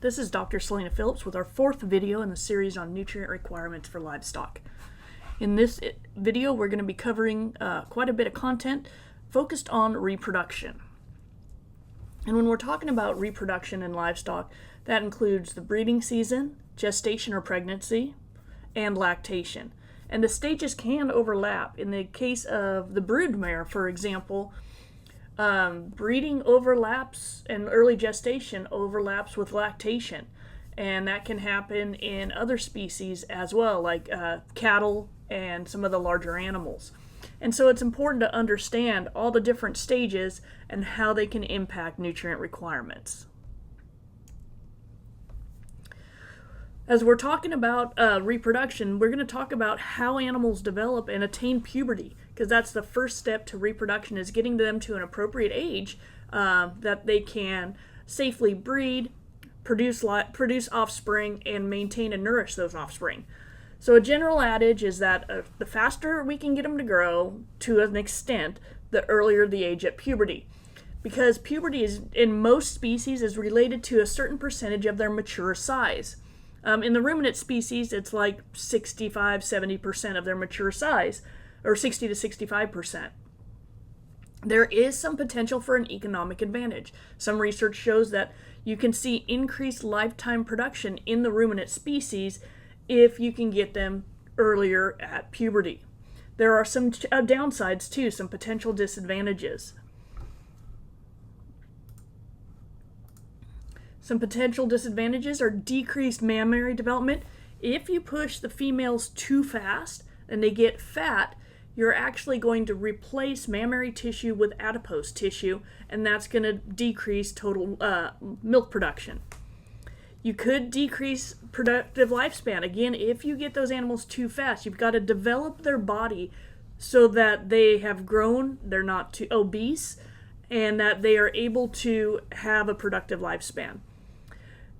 This is Dr. Selena Phillips with our fourth video in the series on nutrient requirements for livestock. In this video, we're going to be covering quite a bit of content focused on reproduction. And when we're talking about reproduction in livestock, that includes the breeding season, gestation or pregnancy, and lactation. And the stages can overlap. In the case of the broodmare, for example, breeding overlaps and early gestation overlaps with lactation, and that can happen in other species as well, like cattle and some of the larger animals. And so it's important to understand all the different stages and how they can impact nutrient requirements. As we're talking about reproduction, we're going to talk about how animals develop and attain puberty, because that's the first step to reproduction, is getting them to an appropriate age that they can safely breed, produce offspring, and maintain and nourish those offspring. So a general adage is that the faster we can get them to grow to an extent, the earlier the age at puberty. Because puberty is, in most species, is related to a certain percentage of their mature size. In the ruminant species, it's like 65-70% of their mature size, or 60 to 65%. There is some potential for an economic advantage. Some research shows that you can see increased lifetime production in the ruminant species if you can get them earlier at puberty. There are some downsides too, some potential disadvantages. Some potential disadvantages are decreased mammary development. If you push the females too fast and they get fat, you're actually going to replace mammary tissue with adipose tissue, and that's going to decrease total milk production. You could decrease productive lifespan. Again, if you get those animals too fast, you've got to develop their body so that they have grown, they're not too obese, and that they are able to have a productive lifespan.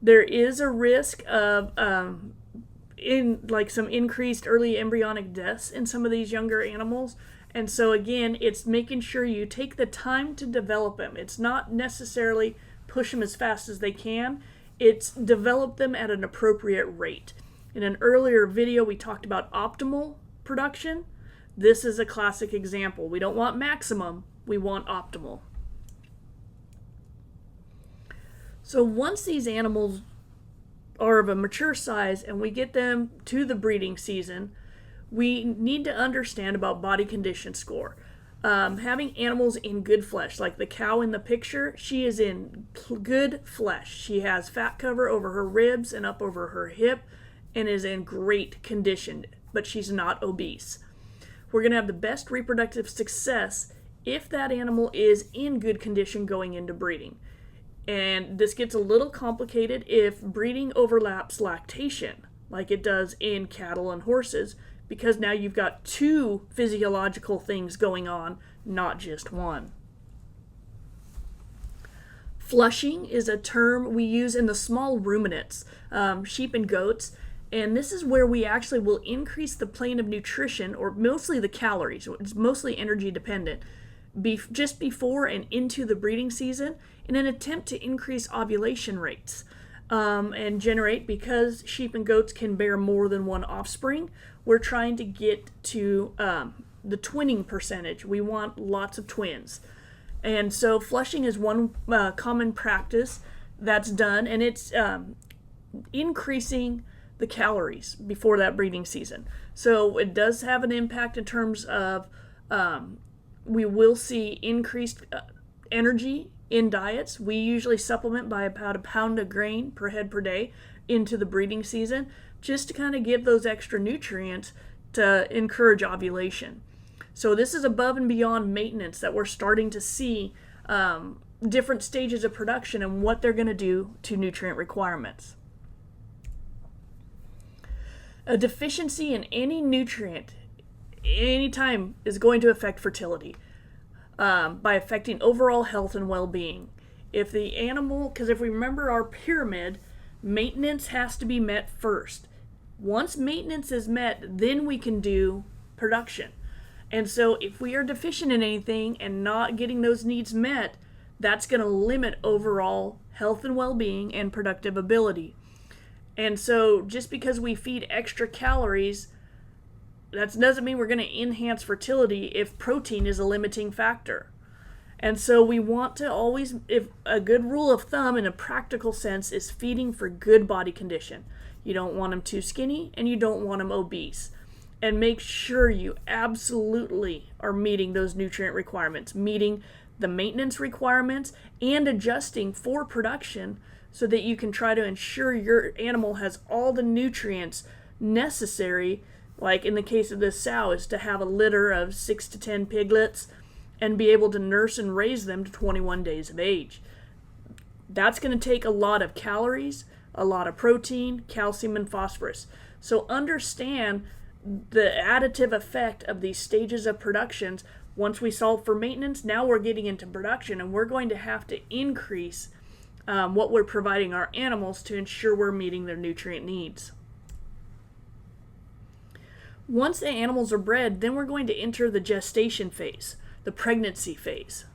There is a risk of some increased early embryonic deaths in some of these younger animals. And so again, it's making sure you take the time to develop them. It's not necessarily push them as fast as they can. It's develop them at an appropriate rate. In an earlier video, we talked about optimal production. This is a classic example. We don't want maximum, we want optimal. So once these animals are of a mature size and we get them to the breeding season, we need to understand about body condition score. Having animals in good flesh, like the cow in the picture, she is in good flesh. She has fat cover over her ribs and up over her hip and is in great condition, but she's not obese. We're going to have the best reproductive success if that animal is in good condition going into breeding. And this gets a little complicated if breeding overlaps lactation, like it does in cattle and horses, because now you've got two physiological things going on, not just one. Flushing is a term we use in the small ruminants, sheep and goats, and this is where we actually will increase the plane of nutrition, or mostly the calories. It's mostly energy dependent, just before and into the breeding season, in an attempt to increase ovulation rates and generate, because sheep and goats can bear more than one offspring, we're trying to get to the twinning percentage. We want lots of twins. And so flushing is one common practice that's done, and it's increasing the calories before that breeding season. So it does have an impact in terms of we will see increased energy in diets. We usually supplement by about a pound of grain per head per day into the breeding season, just to kind of give those extra nutrients to encourage ovulation. So this is above and beyond maintenance that we're starting to see different stages of production and what they're going to do to nutrient requirements. A deficiency in any nutrient anytime is going to affect fertility by affecting overall health and well-being. If the animal, because if we remember our pyramid, maintenance has to be met first. Once maintenance is met, then we can do production. And so if we are deficient in anything and not getting those needs met, that's going to limit overall health and well-being and productive ability. And so just because we feed extra calories, that doesn't mean we're going to enhance fertility if protein is a limiting factor. And so we want to always, if a good rule of thumb in a practical sense is feeding for good body condition. You don't want them too skinny and you don't want them obese. And make sure you absolutely are meeting those nutrient requirements, meeting the maintenance requirements and adjusting for production so that you can try to ensure your animal has all the nutrients necessary, like in the case of this sow, is to have a litter of 6 to 10 piglets and be able to nurse and raise them to 21 days of age. That's going to take a lot of calories, a lot of protein, calcium, and phosphorus. So understand the additive effect of these stages of productions. Once we solve for maintenance, now we're getting into production, and we're going to have to increase what we're providing our animals to ensure we're meeting their nutrient needs. Once the animals are bred, then we're going to enter the gestation phase, the pregnancy phase.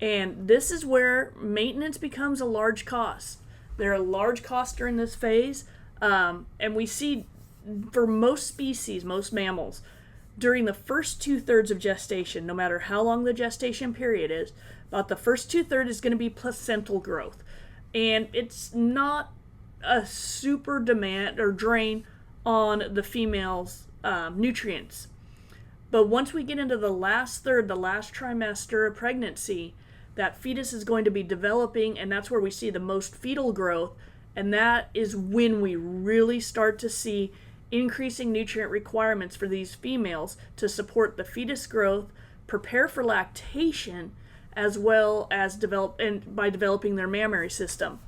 And this is where maintenance becomes a large cost. There are large costs during this phase, and we see for most species, most mammals, during the first 2/3 of gestation, no matter how long the gestation period is, about the first 2/3 is going to be placental growth. And it's not a super demand or drain on the female's nutrients. But once we get into the last third, the last trimester of pregnancy, that fetus is going to be developing, and that's where we see the most fetal growth. And that is when we really start to see increasing nutrient requirements for these females to support the fetus growth, prepare for lactation, as well as by developing their mammary system.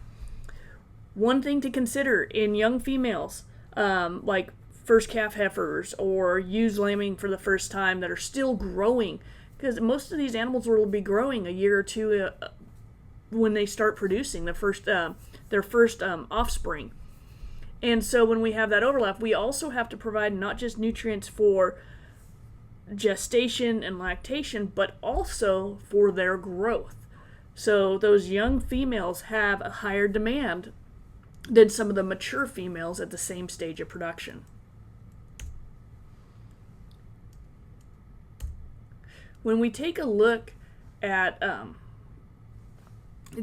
One thing to consider in young females, like first calf heifers or ewes lambing for the first time that are still growing, because most of these animals will be growing a year or two when they start producing their first offspring. And so when we have that overlap, we also have to provide not just nutrients for gestation and lactation, but also for their growth. So those young females have a higher demand than some of the mature females at the same stage of production. When we take a look at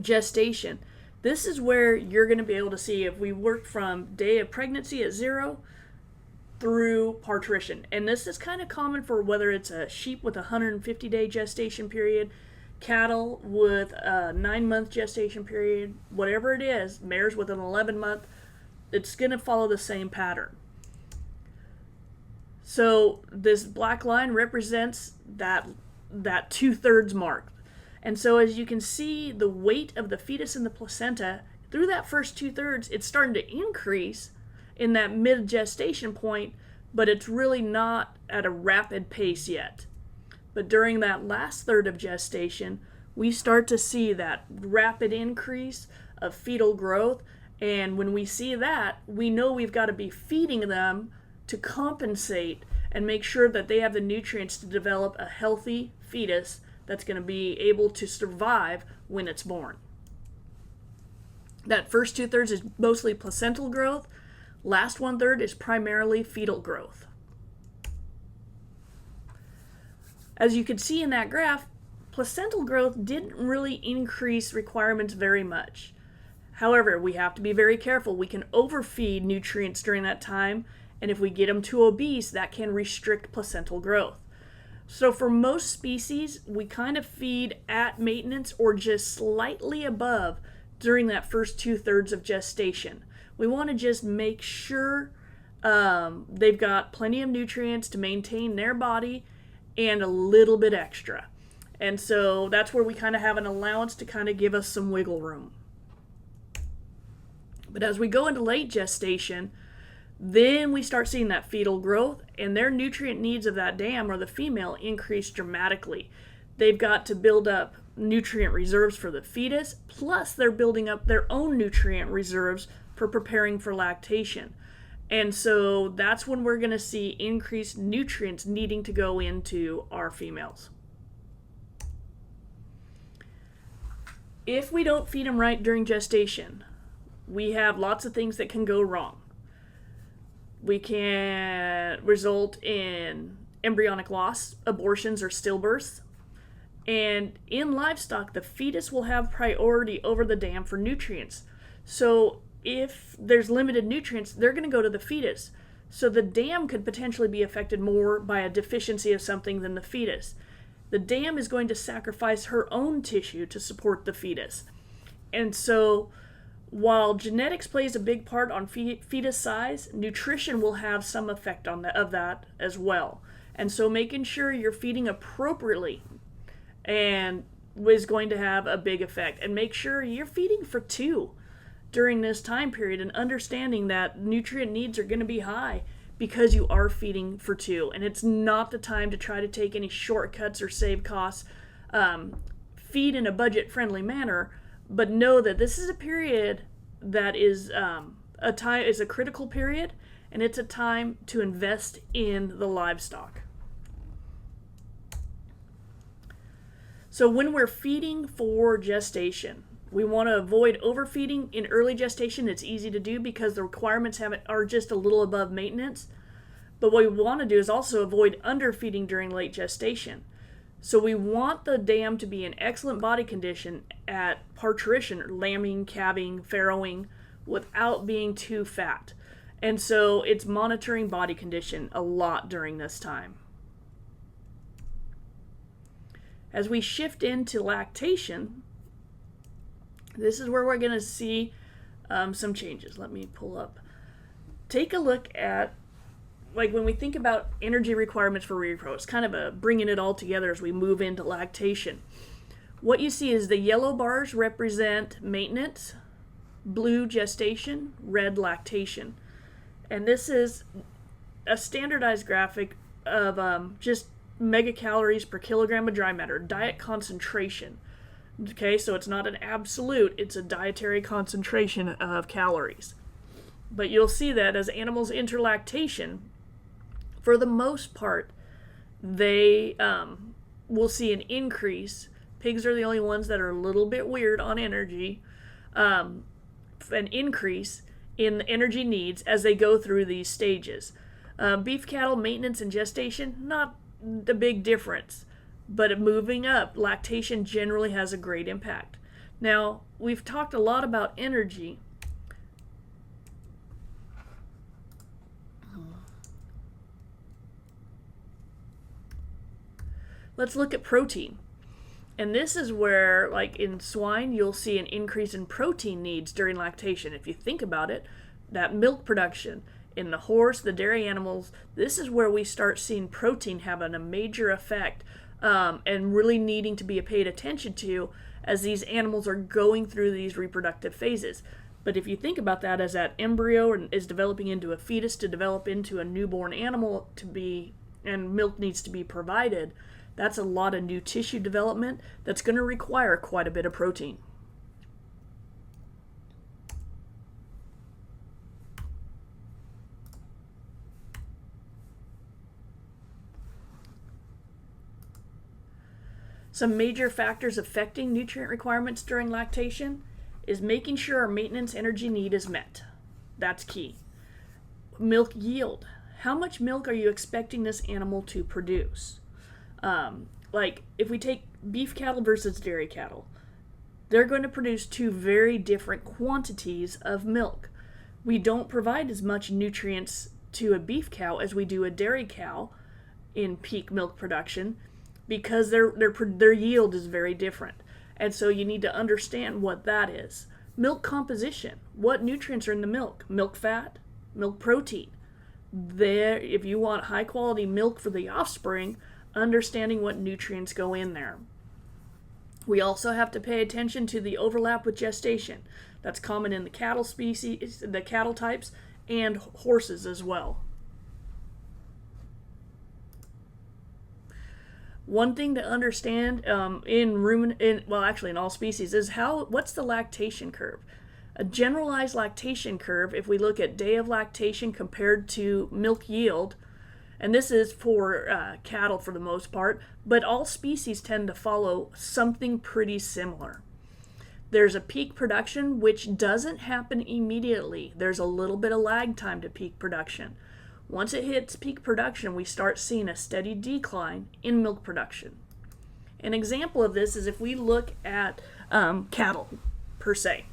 gestation, this is where you're going to be able to see if we work from day of pregnancy at 0 through parturition. And this is kind of common for whether it's a sheep with a 150-day gestation period, cattle with a 9-month gestation period, whatever it is, mares with an 11-month, it's going to follow the same pattern. So this black line represents that 2/3 mark. And so as you can see, the weight of the fetus in the placenta, through that first 2/3, it's starting to increase in that mid-gestation point, but it's really not at a rapid pace yet. But during that last third of gestation, we start to see that rapid increase of fetal growth. And when we see that, we know we've got to be feeding them to compensate and make sure that they have the nutrients to develop a healthy fetus that's going to be able to survive when it's born. That first 2/3 is mostly placental growth. Last 1/3 is primarily fetal growth. As you can see in that graph, placental growth didn't really increase requirements very much. However, we have to be very careful. We can overfeed nutrients during that time, and if we get them too obese, that can restrict placental growth. So for most species, we kind of feed at maintenance or just slightly above during that first 2/3 of gestation. We want to just make sure they've got plenty of nutrients to maintain their body and a little bit extra. And so that's where we kind of have an allowance to kind of give us some wiggle room. But as we go into late gestation, then we start seeing that fetal growth, and their nutrient needs of that dam or the female increase dramatically. They've got to build up nutrient reserves for the fetus, plus they're building up their own nutrient reserves for preparing for lactation. And so that's when we're going to see increased nutrients needing to go into our females. If we don't feed them right during gestation, we have lots of things that can go wrong. We can result in embryonic loss, abortions, or stillbirths. And in livestock, the fetus will have priority over the dam for nutrients. So if there's limited nutrients, they're going to go to the fetus. So the dam could potentially be affected more by a deficiency of something than the fetus. The dam is going to sacrifice her own tissue to support the fetus. And so while genetics plays a big part on fetus size, nutrition will have some effect on of that as well. And so making sure you're feeding appropriately and is going to have a big effect. And make sure you're feeding for two during this time period, and understanding that nutrient needs are going to be high because you are feeding for two. And it's not the time to try to take any shortcuts or save costs. Feed in a budget-friendly manner, but know that this is a period that is a critical period, and it's a time to invest in the livestock. So when we're feeding for gestation, we want to avoid overfeeding in early gestation. It's easy to do because the requirements are just a little above maintenance. But what we want to do is also avoid underfeeding during late gestation. So we want the dam to be in excellent body condition at parturition, or lambing, calving, farrowing, without being too fat. And so it's monitoring body condition a lot during this time. As we shift into lactation, this is where we're going to see some changes. Let me pull up. Take a look at, like, when we think about energy requirements for repro, it's kind of bringing it all together as we move into lactation. What you see is the yellow bars represent maintenance, blue gestation, red lactation. And this is a standardized graphic of just megacalories per kilogram of dry matter, diet concentration. Okay, so it's not an absolute, it's a dietary concentration of calories. But you'll see that as animals enter lactation, for the most part, they will see an increase. Pigs are the only ones that are a little bit weird on energy. An increase in the energy needs as they go through these stages. Beef cattle, maintenance and gestation, not the big difference. But moving up, lactation generally has a great impact. Now, we've talked a lot about energy. Let's look at protein. And this is where, like in swine, you'll see an increase in protein needs during lactation. If you think about it, that milk production in the horse, the dairy animals, this is where we start seeing protein having a major effect. And really needing to be paid attention to as these animals are going through these reproductive phases. But if you think about that as that embryo is developing into a fetus to develop into a newborn animal and milk needs to be provided, that's a lot of new tissue development that's going to require quite a bit of protein. Some major factors affecting nutrient requirements during lactation is making sure our maintenance energy need is met. That's key. Milk yield. How much milk are you expecting this animal to produce? Like if we take beef cattle versus dairy cattle, they're going to produce two very different quantities of milk. We don't provide as much nutrients to a beef cow as we do a dairy cow in peak milk production, because their yield is very different. And so you need to understand what that is. Milk composition. What nutrients are in the milk? Milk fat, milk protein. If you want high quality milk for the offspring, understanding what nutrients go in there. We also have to pay attention to the overlap with gestation. That's common in the cattle species, the cattle types, and horses as well. One thing to understand in all species is what's the lactation curve. A generalized lactation curve, if we look at day of lactation compared to milk yield, and this is for cattle for the most part, but all species tend to follow something pretty similar. There's a peak production, which doesn't happen immediately. There's a little bit of lag time to peak production. Once it hits peak production, we start seeing a steady decline in milk production. An example of this is if we look at cattle per se.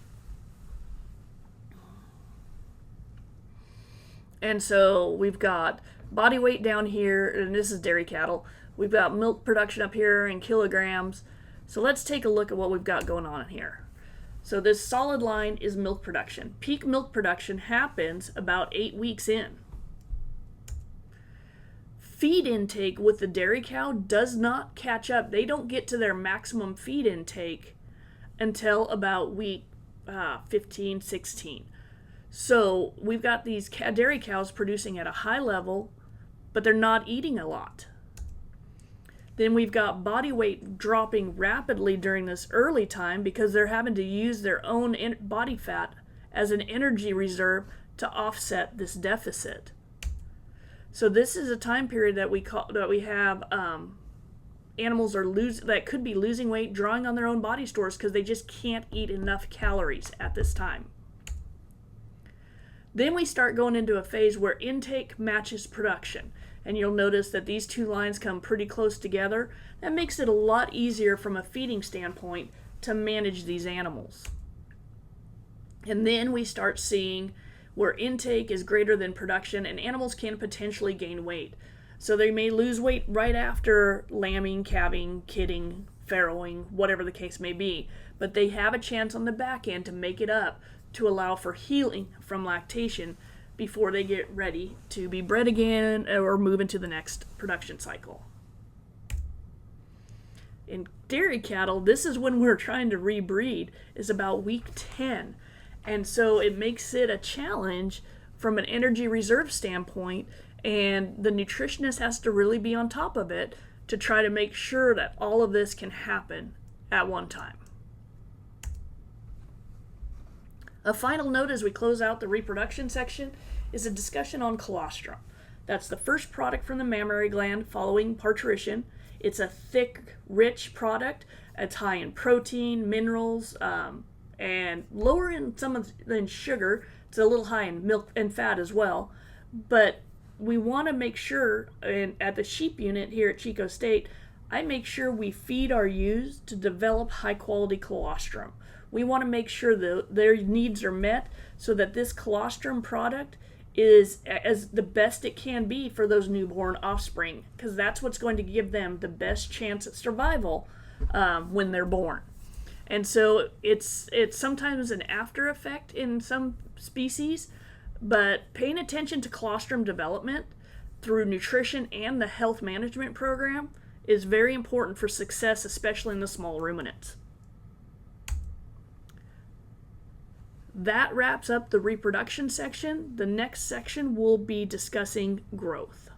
And so we've got body weight down here, and this is dairy cattle. We've got milk production up here in kilograms. So let's take a look at what we've got going on here. So this solid line is milk production. Peak milk production happens about 8 weeks in. Feed intake with the dairy cow does not catch up. They don't get to their maximum feed intake until about week 15, 16. So we've got these dairy cows producing at a high level, but they're not eating a lot. Then we've got body weight dropping rapidly during this early time because they're having to use their own body fat as an energy reserve to offset this deficit. So this is a time period that we have animals that could be losing weight, drawing on their own body stores because they just can't eat enough calories at this time. Then we start going into a phase where intake matches production. And you'll notice that these two lines come pretty close together. That makes it a lot easier from a feeding standpoint to manage these animals. And then we start seeing where intake is greater than production and animals can potentially gain weight. So they may lose weight right after lambing, calving, kidding, farrowing, whatever the case may be. But they have a chance on the back end to make it up to allow for healing from lactation before they get ready to be bred again or move into the next production cycle. In dairy cattle, this is when we're trying to rebreed, is about week 10. And so it makes it a challenge from an energy reserve standpoint, and the nutritionist has to really be on top of it to try to make sure that all of this can happen at one time. A final note as we close out the reproduction section is a discussion on colostrum. That's the first product from the mammary gland following parturition. It's a thick, rich product. It's high in protein, minerals, and lower in than sugar. It's a little high in milk and fat as well. But we want to make sure, and at the sheep unit here at Chico State, I make sure we feed our ewes to develop high quality colostrum. We want to make sure that their needs are met so that this colostrum product is as the best it can be for those newborn offspring, because that's what's going to give them the best chance at survival when they're born. And so it's sometimes an after effect in some species, but paying attention to colostrum development through nutrition and the health management program is very important for success, especially in the small ruminants. That wraps up the reproduction section. The next section will be discussing growth.